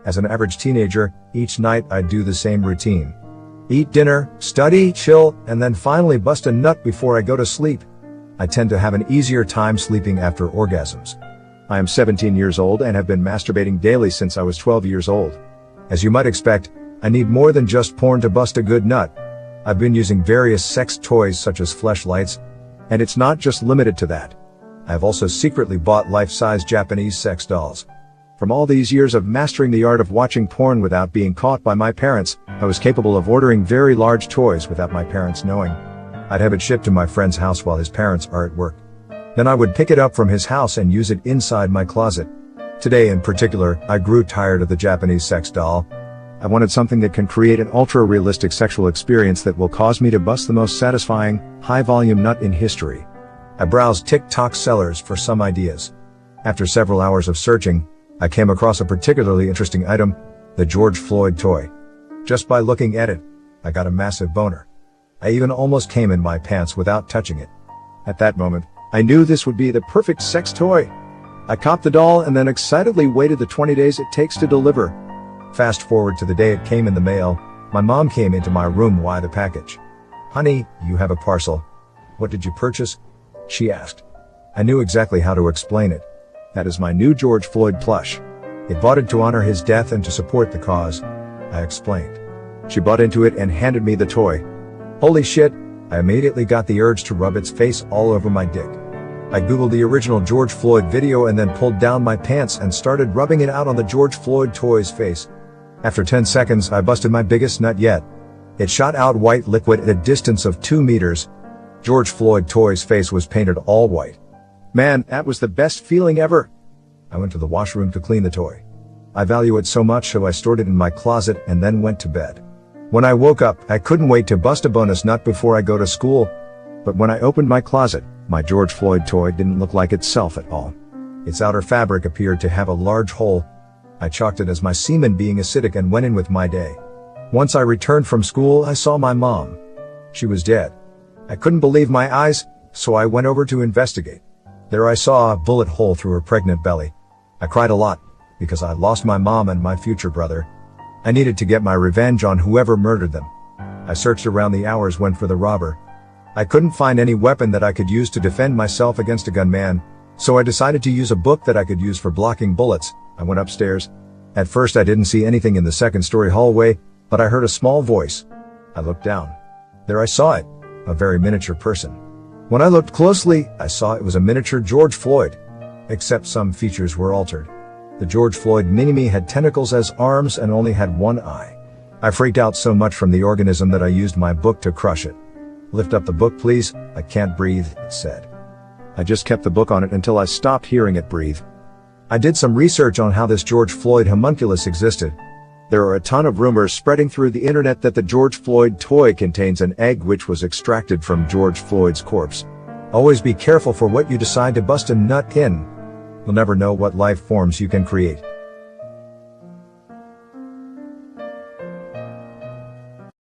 As an average teenager, each night I'd do the same routine. Eat dinner, study, chill, and then finally bust a nut before I go to sleep. I tend to have an easier time sleeping after orgasms. I am 17 years old and have been masturbating daily since I was 12 years old. As you might expect, I need more than just porn to bust a good nut. I've been using various sex toys such as fleshlights, and it's not just limited to that. I have also secretly bought life-size Japanese sex dolls. From all these years of mastering the art of watching porn without being caught by my parents, I was capable of ordering very large toys without my parents knowing. I'd have it shipped to my friend's house while his parents are at work. Then I would pick it up from his house and use it inside my closet. Today in particular, I grew tired of the Japanese sex doll. I wanted something that can create an ultra-realistic sexual experience that will cause me to bust the most satisfying, high-volume nut in history. I browsed TikTok sellers for some ideas. After several hours of searching, I came across a particularly interesting item, the George Floyd toy. Just by looking at it, I got a massive boner. I even almost came in my pants without touching it. At that moment, I knew this would be the perfect sex toy. I copped the doll and then excitedly waited the 20 days it takes to deliver. Fast forward to the day it came in the mail, my mom came into my room with the package. "Honey, you have a parcel. What did you purchase?" she asked. I knew exactly how to explain it. That is my new George Floyd plush. It bought it to honor his death and to support the cause, I explained. She bought into it and handed me the toy. Holy shit, I immediately got the urge to rub its face all over my dick. I googled the original George Floyd video and then pulled down my pants and started rubbing it out on the George Floyd toy's face. After 10 seconds, I busted my biggest nut yet. It shot out white liquid at a distance of 2 meters. George Floyd toy's face was painted all white. Man, that was the best feeling ever. I went to the washroom to clean the toy. I value it so much so I stored it in my closet and then went to bed. When I woke up, I couldn't wait to bust a bonus nut before I go to school. But when I opened my closet, my George Floyd toy didn't look like itself at all. Its outer fabric appeared to have a large hole. I chalked it as my semen being acidic and went in with my day. Once I returned from school, I saw my mom. She was dead. I couldn't believe my eyes, so I went over to investigate. There I saw a bullet hole through her pregnant belly. I cried a lot, because I lost my mom and my future brother. I needed to get my revenge on whoever murdered them. I searched around the hours went for the robber. I couldn't find any weapon that I could use to defend myself against a gunman, so I decided to use a book that I could use for blocking bullets. I went upstairs. At first I didn't see anything in the second-story hallway, but I heard a small voice. I looked down. There I saw it, a very miniature person. When I looked closely, I saw it was a miniature George Floyd, except some features were altered. The George Floyd mini-me had tentacles as arms and only had one eye. I freaked out so much from the organism that I used my book to crush it. "Lift up the book, please. I can't breathe," it said. I just kept the book on it until I stopped hearing it breathe. I did some research on how this George Floyd homunculus existed. There are a ton of rumors spreading through the internet that the George Floyd toy contains an egg which was extracted from George Floyd's corpse. Always be careful for what you decide to bust a nut in. You'll never know what life forms you can create.